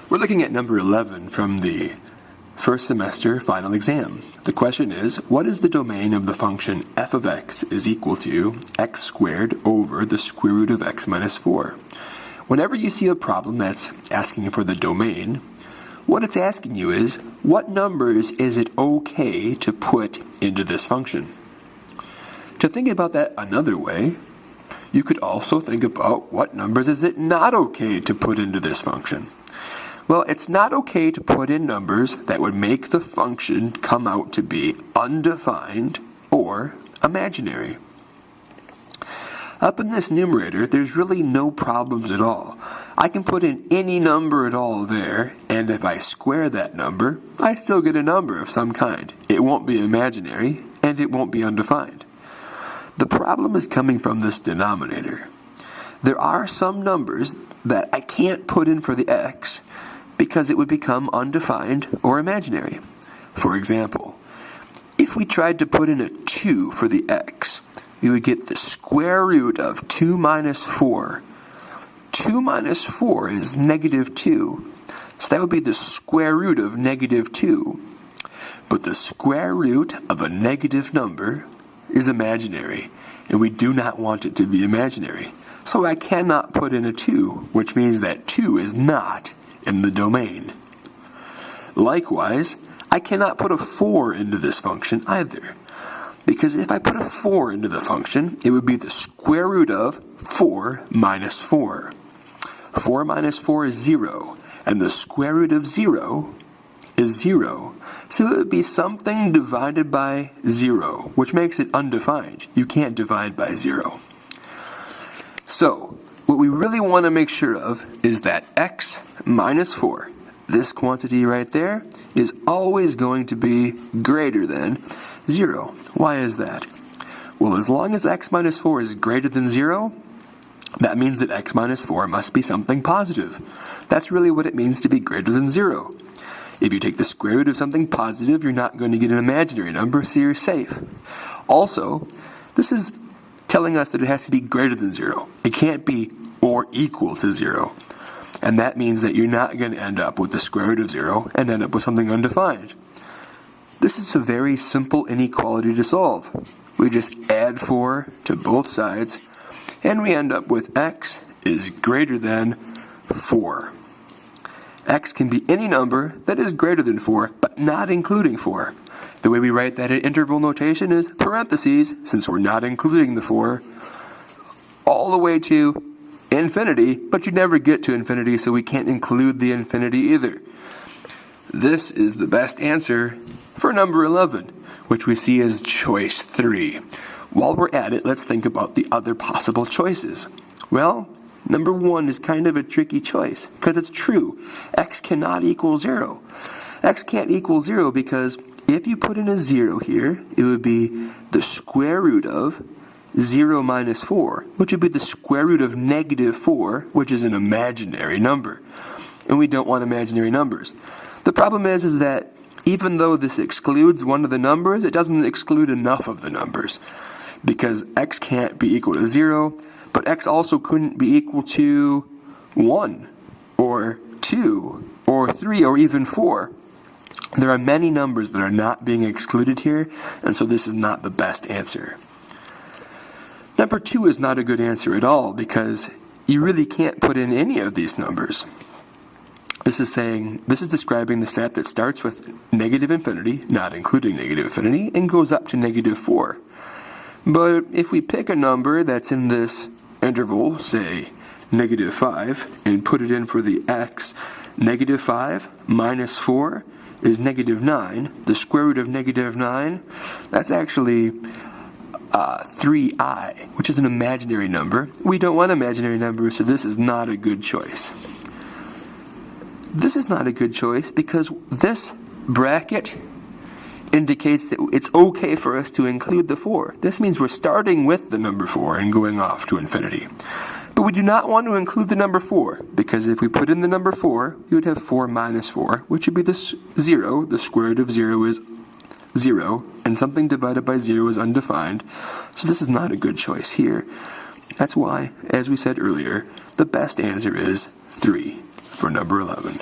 We're looking at number 11 from the first semester final exam. The question is, what is the domain of the function f of x is equal to x squared over the square root of x minus 4? Whenever you see a problem that's asking for the domain, what it's asking you is, what numbers is it okay to put into this function? To think about that another way, you could also think about what numbers is it not okay to put into this function. Well, it's not okay to put in numbers that would make the function come out to be undefined or imaginary. Up in this numerator, there's really no problems at all. I can put in any number at all there, and if I square that number, I still get a number of some kind. It won't be imaginary, and it won't be undefined. The problem is coming from this denominator. There are some numbers that I can't put in for the x because it would become undefined or imaginary. For example, if we tried to put in a 2 for the x, we would get the square root of 2 minus 4. 2 minus 4 is negative 2, so that would be the square root of negative 2. But the square root of a negative number is imaginary, and we do not want it to be imaginary. So I cannot put in a 2, which means that 2 is not in the domain. Likewise, I cannot put a 4 into this function either, because if I put a 4 into the function, it would be the square root of 4 minus 4. 4 minus 4 is 0, and the square root of 0 is 0. So it would be something divided by 0, which makes it undefined. You can't divide by 0. So, what we really want to make sure of is that x minus 4, this quantity right there, is always going to be greater than 0. Why is that? Well, as long as x minus 4 is greater than 0, that means that x minus 4 must be something positive. That's really what it means to be greater than 0. If you take the square root of something positive, you're not going to get an imaginary number, so you're safe. Also, this is telling us that it has to be greater than 0. It can't be or equal to 0. And that means that you're not going to end up with the square root of 0 and end up with something undefined. This is a very simple inequality to solve. We just add 4 to both sides, and we end up with x is greater than 4. X can be any number that is greater than 4, but not including 4. The way we write that in interval notation is parentheses, since we're not including the 4, all the way to infinity, but you never get to infinity, so we can't include the infinity either. This is the best answer for number 11, which we see as choice 3. While we're at it, let's think about the other possible choices. Well, number 1 is kind of a tricky choice, because it's true. X cannot equal 0. X can't equal 0 because if you put in a 0 here, it would be the square root of 0 minus 4, which would be the square root of negative 4, which is an imaginary number. And we don't want imaginary numbers. The problem is that even though this excludes one of the numbers, it doesn't exclude enough of the numbers. Because x can't be equal to 0, but x also couldn't be equal to 1, or 2, or 3, or even 4. There are many numbers that are not being excluded here, and so this is not the best answer. Number 2 is not a good answer at all, because you really can't put in any of these numbers. This is describing the set that starts with negative infinity, not including negative infinity, and goes up to negative 4. But if we pick a number that's in this interval, say negative 5, and put it in for the x, negative 5 minus 4 is negative 9. The square root of negative 9, that's actually 3i, which is an imaginary number. We don't want imaginary numbers, so this is not a good choice. This is not a good choice because this bracket indicates that it's okay for us to include the 4. This means we're starting with the number 4 and going off to infinity. But we do not want to include the number 4, because if we put in the number 4, we would have 4 minus 4, which would be the 0. The square root of 0 is 0, and something divided by 0 is undefined. So this is not a good choice here. That's why, as we said earlier, the best answer is 3 for number 11.